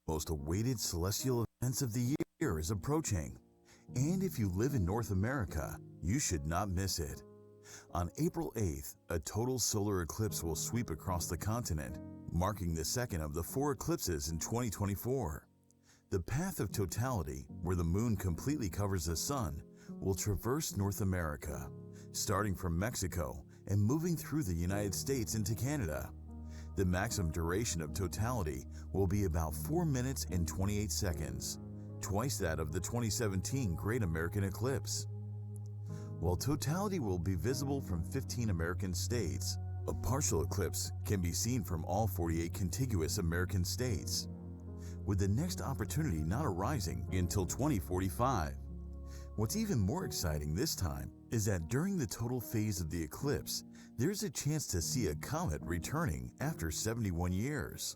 Most awaited celestial events of the year is approaching, and if you live in North America, you should not miss it. On April 8th, a total solar eclipse will sweep across the continent, marking the second of the 4 eclipses in 2024. The path of totality, where the moon completely covers the sun, will traverse North America, starting from Mexico and moving through the United States into Canada. The maximum duration of totality will be about 4 minutes and 28 seconds, twice that of the 2017 Great American Eclipse. While totality will be visible from 15 American states, a partial eclipse can be seen from all 48 contiguous American states, with the next opportunity not arising until 2045. What's even more exciting this time is that during the total phase of the eclipse, there's a chance to see a comet returning after 71 years.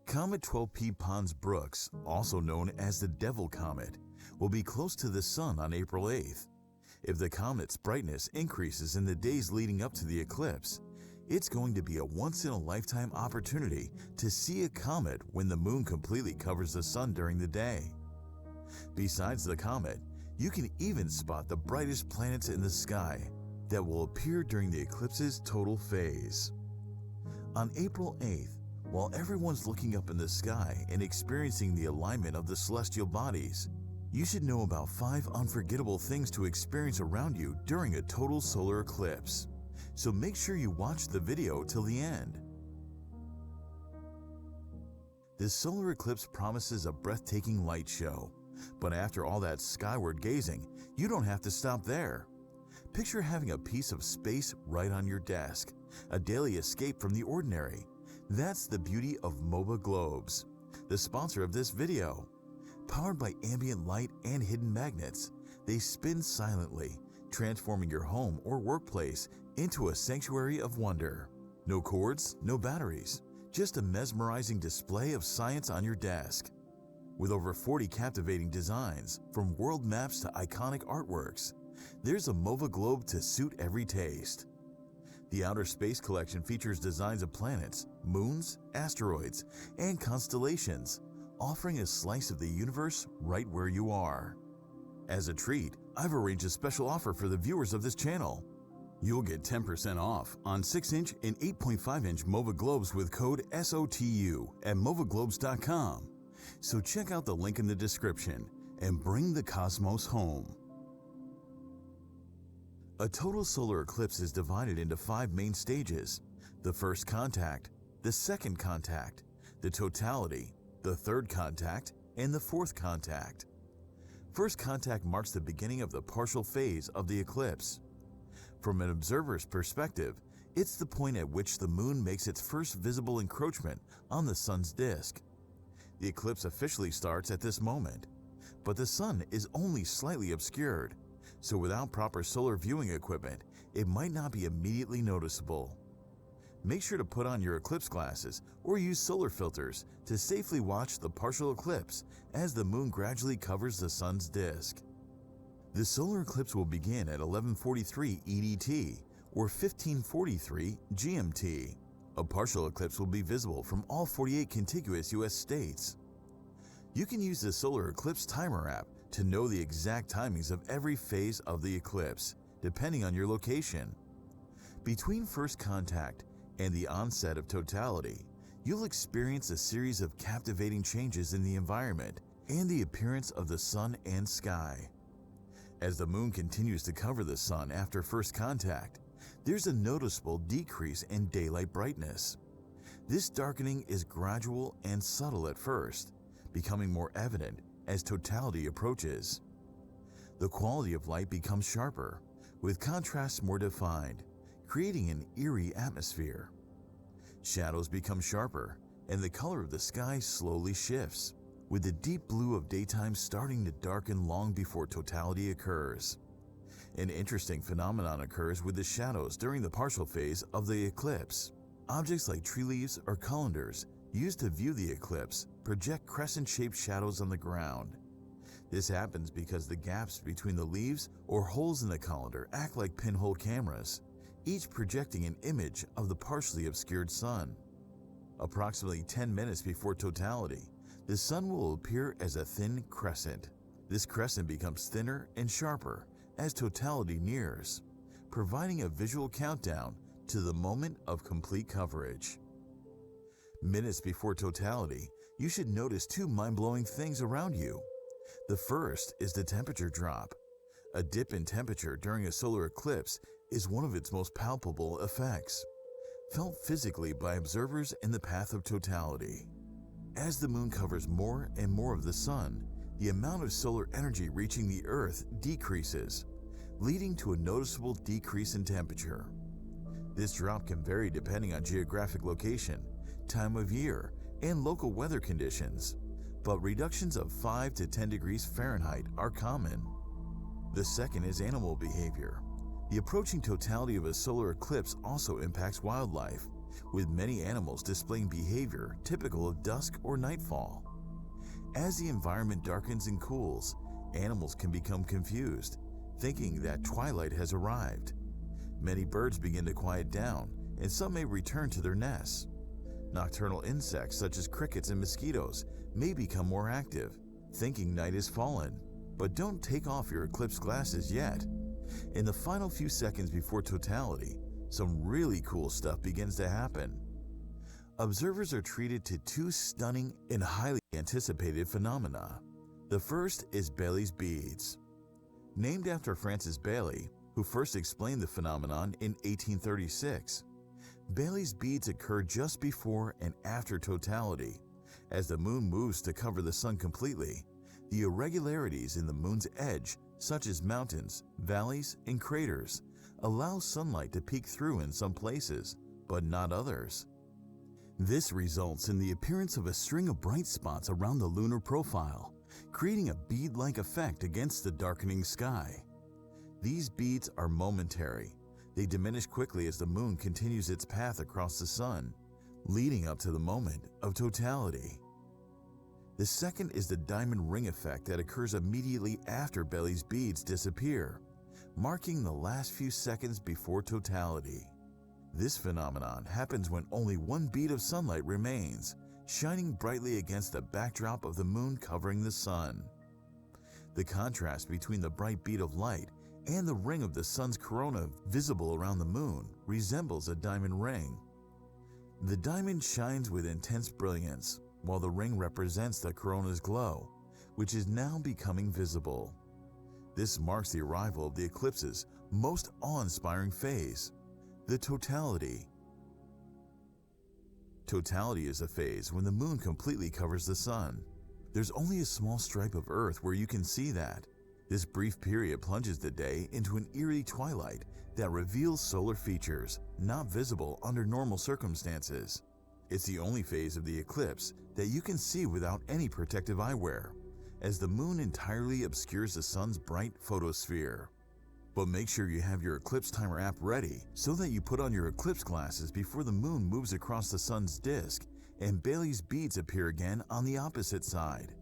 Comet 12P Pons-Brooks, also known as the Devil Comet, will be close to the Sun on April 8th. If the comet's brightness increases in the days leading up to the eclipse, it's going to be a once-in-a-lifetime opportunity to see a comet when the moon completely covers the Sun during the day. Besides the comet, you can even spot the brightest planets in the sky that will appear during the eclipse's total phase. On April 8th, while everyone's looking up in the sky and experiencing the alignment of the celestial bodies, you should know about 5 unforgettable things to experience around you during a total solar eclipse. So make sure you watch the video till the end. This solar eclipse promises a breathtaking light show, but after all that skyward gazing, you don't have to stop there. Picture having a piece of space right on your desk, a daily escape from the ordinary. That's the beauty of MOBA globes, the sponsor of this video. Powered by ambient light and hidden magnets, they spin silently, transforming your home or workplace into a sanctuary of wonder. No cords, no batteries, just a mesmerizing display of science on your desk. With over 40 captivating designs, from world maps to iconic artworks, there's a MOBA globe to suit every taste. The Outer Space Collection features designs of planets, moons, asteroids, and constellations, offering a slice of the universe right where you are. As a treat, I've arranged a special offer for the viewers of this channel. You'll get 10% off on 6-inch and 8.5-inch MOBA globes with code SOTU at movaglobes.com. So check out the link in the description and bring the cosmos home. A total solar eclipse is divided into 5 main stages: the first contact, the second contact, the totality, the third contact, and the fourth contact. First contact marks the beginning of the partial phase of the eclipse. From an observer's perspective, it's the point at which the moon makes its first visible encroachment on the sun's disk. The eclipse officially starts at this moment, but the sun is only slightly obscured, so without proper solar viewing equipment, it might not be immediately noticeable. Make sure to put on your eclipse glasses or use solar filters to safely watch the partial eclipse as the moon gradually covers the sun's disk. The solar eclipse will begin at 11:43 EDT or 15:43 GMT. A partial eclipse will be visible from all 48 contiguous US states. You can use the Solar Eclipse Timer app to know the exact timings of every phase of the eclipse, depending on your location. Between first contact and the onset of totality, you'll experience a series of captivating changes in the environment and the appearance of the sun and sky. As the moon continues to cover the sun after first contact, there's a noticeable decrease in daylight brightness. This darkening is gradual and subtle at first, becoming more evident as totality approaches. The quality of light becomes sharper, with contrasts more defined, creating an eerie atmosphere. Shadows become sharper, and the color of the sky slowly shifts, with the deep blue of daytime starting to darken long before totality occurs. An interesting phenomenon occurs with the shadows during the partial phase of the eclipse. Objects like tree leaves or colanders used to view the eclipse project crescent-shaped shadows on the ground. This happens because the gaps between the leaves or holes in the colander act like pinhole cameras, each projecting an image of the partially obscured sun. Approximately 10 minutes before totality, the sun will appear as a thin crescent. This crescent becomes thinner and sharper as totality nears, providing a visual countdown to the moment of complete coverage. Minutes before totality, you should notice two mind-blowing things around you. The first is the temperature drop. A dip in temperature during a solar eclipse is one of its most palpable effects, felt physically by observers in the path of totality. As the moon covers more and more of the sun, the amount of solar energy reaching the Earth decreases, leading to a noticeable decrease in temperature. This drop can vary depending on geographic location, time of year, and local weather conditions, but reductions of 5 to 10 degrees Fahrenheit are common. The second is animal behavior. The approaching totality of a solar eclipse also impacts wildlife, with many animals displaying behavior typical of dusk or nightfall. As the environment darkens and cools, animals can become confused, thinking that twilight has arrived. Many birds begin to quiet down, and some may return to their nests. Nocturnal insects such as crickets and mosquitoes may become more active, thinking night has fallen. But don't take off your eclipse glasses yet. In the final few seconds before totality, some really cool stuff begins to happen. Observers are treated to two stunning and highly anticipated phenomena. The first is Bailey's beads. Named after Francis Bailey, who first explained the phenomenon in 1836, Bailey's beads occur just before and after totality. As the moon moves to cover the sun completely, the irregularities in the moon's edge, such as mountains, valleys, and craters, allow sunlight to peek through in some places, but not others. This results in the appearance of a string of bright spots around the lunar profile, creating a bead-like effect against the darkening sky. These beads are momentary. They diminish quickly as the moon continues its path across the sun, leading up to the moment of totality. The second is the diamond ring effect that occurs immediately after Bailey's beads disappear, marking the last few seconds before totality. This phenomenon happens when only one bead of sunlight remains, shining brightly against the backdrop of the moon covering the sun. The contrast between the bright bead of light and the ring of the sun's corona visible around the moon resembles a diamond ring. The diamond shines with intense brilliance, while the ring represents the corona's glow, which is now becoming visible. This marks the arrival of the eclipse's most awe-inspiring phase, the totality. Totality is a phase when the moon completely covers the sun. There's only a small stripe of Earth where you can see that. This brief period plunges the day into an eerie twilight that reveals solar features not visible under normal circumstances. It's the only phase of the eclipse that you can see without any protective eyewear, as the moon entirely obscures the sun's bright photosphere. But make sure you have your Eclipse Timer app ready so that you put on your eclipse glasses before the moon moves across the sun's disk and Bailey's beads appear again on the opposite side.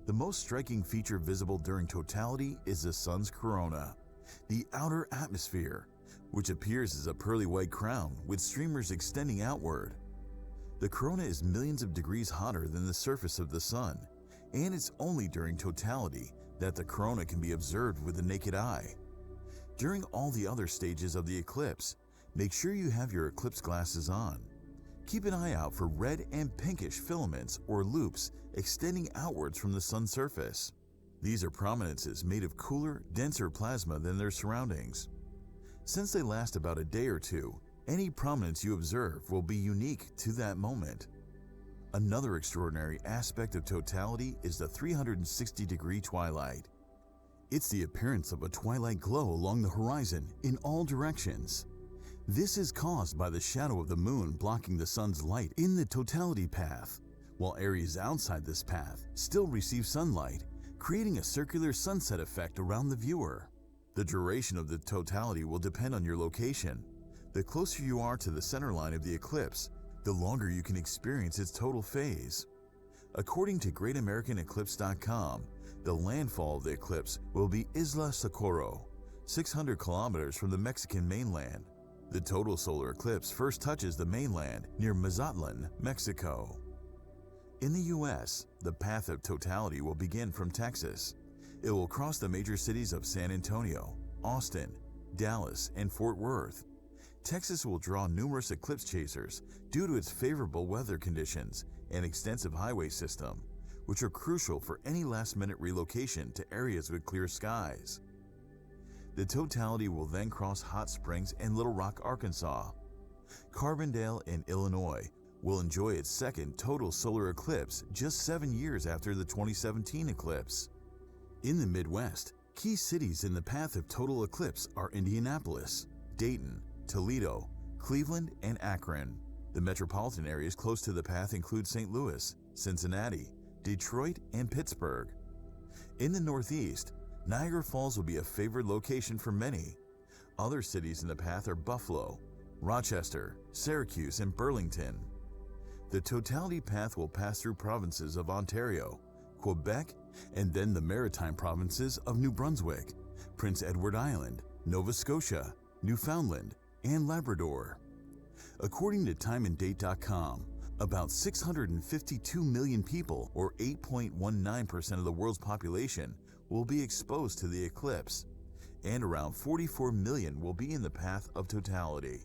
The most striking feature visible during totality is the sun's corona, the outer atmosphere, which appears as a pearly white crown with streamers extending outward. The corona is millions of degrees hotter than the surface of the sun, and it's only during totality that the corona can be observed with the naked eye. During all the other stages of the eclipse, make sure you have your eclipse glasses on. Keep an eye out for red and pinkish filaments or loops extending outwards from the sun's surface. These are prominences made of cooler, denser plasma than their surroundings. Since they last about a day or two, any prominence you observe will be unique to that moment. Another extraordinary aspect of totality is the 360-degree twilight. It's the appearance of a twilight glow along the horizon in all directions. This is caused by the shadow of the moon blocking the sun's light in the totality path, while areas outside this path still receive sunlight, creating a circular sunset effect around the viewer. The duration of the totality will depend on your location. The closer you are to the center line of the eclipse, the longer you can experience its total phase. According to GreatAmericanEclipse.com, the landfall of the eclipse will be Isla Socorro, 600 kilometers from the Mexican mainland. The total solar eclipse first touches the mainland near Mazatlan, Mexico. In the U.S., the path of totality will begin from Texas. It will cross the major cities of San Antonio, Austin, Dallas, and Fort Worth. Texas will draw numerous eclipse chasers due to its favorable weather conditions and extensive highway system, which are crucial for any last-minute relocation to areas with clear skies. The totality will then cross Hot Springs and Little Rock, Arkansas. Carbondale in Illinois will enjoy its second total solar eclipse just 7 years after the 2017 eclipse. In the Midwest, key cities in the path of total eclipse are Indianapolis, Dayton, Toledo, Cleveland, and Akron. The metropolitan areas close to the path include St. Louis, Cincinnati, Detroit, and Pittsburgh. In the Northeast, Niagara Falls will be a favored location for many. Other cities in the path are Buffalo, Rochester, Syracuse, and Burlington. The totality path will pass through provinces of Ontario, Quebec, and then the maritime provinces of New Brunswick, Prince Edward Island, Nova Scotia, Newfoundland, and Labrador. According to timeanddate.com, about 652 million people, or 8.19% of the world's population, will be exposed to the eclipse, and around 44 million will be in the path of totality.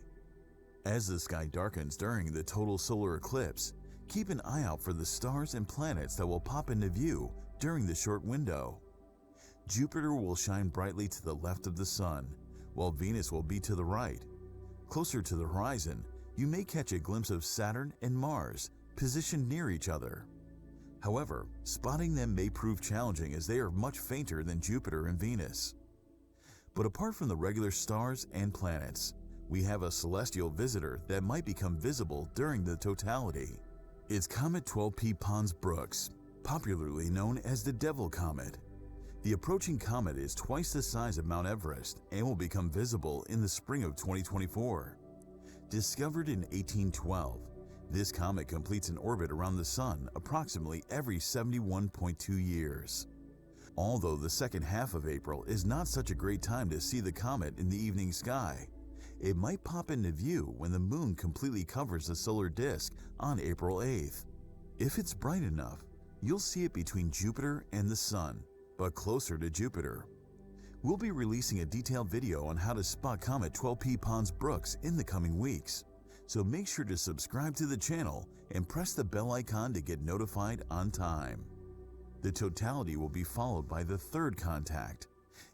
As the sky darkens during the total solar eclipse, keep an eye out for the stars and planets that will pop into view during the short window. Jupiter will shine brightly to the left of the Sun, while Venus will be to the right. Closer to the horizon, you may catch a glimpse of Saturn and Mars positioned near each other. However, spotting them may prove challenging as they are much fainter than Jupiter and Venus. But apart from the regular stars and planets, we have a celestial visitor that might become visible during the totality. It's Comet 12P Pons-Brooks, popularly known as the Devil Comet. The approaching comet is twice the size of Mount Everest and will become visible in the spring of 2024. Discovered in 1812, this comet completes an orbit around the Sun approximately every 71.2 years. Although the second half of April is not such a great time to see the comet in the evening sky, it might pop into view when the moon completely covers the solar disk on April 8th. If it's bright enough, you'll see it between Jupiter and the Sun, but closer to Jupiter. We'll be releasing a detailed video on how to spot Comet 12P Pons-Brooks in the coming weeks, so make sure to subscribe to the channel and press the bell icon to get notified on time. The totality will be followed by the third contact.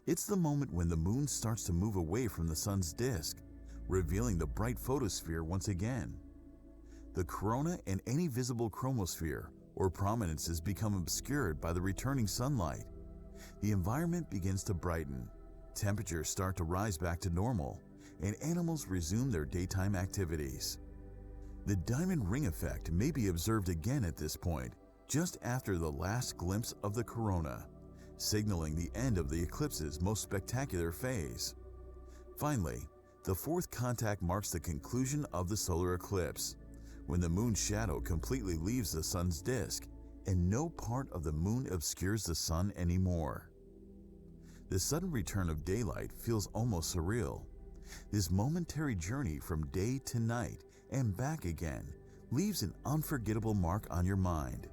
It's the moment when the moon starts to move away from the Sun's disk, revealing the bright photosphere once again. The corona and any visible chromosphere or prominences become obscured by the returning sunlight. The environment begins to brighten, temperatures start to rise back to normal, and animals resume their daytime activities. The diamond ring effect may be observed again at this point, just after the last glimpse of the corona, signaling the end of the eclipse's most spectacular phase. Finally, the fourth contact marks the conclusion of the solar eclipse, when the moon's shadow completely leaves the Sun's disk and no part of the moon obscures the Sun anymore. The sudden return of daylight feels almost surreal. This momentary journey from day to night and back again leaves an unforgettable mark on your mind,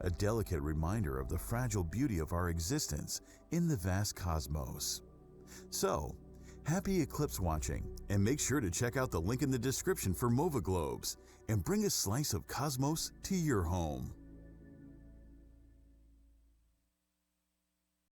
a delicate reminder of the fragile beauty of our existence in the vast cosmos. So, happy eclipse watching, and make sure to check out the link in the description for MOVA globes and bring a slice of cosmos to your home.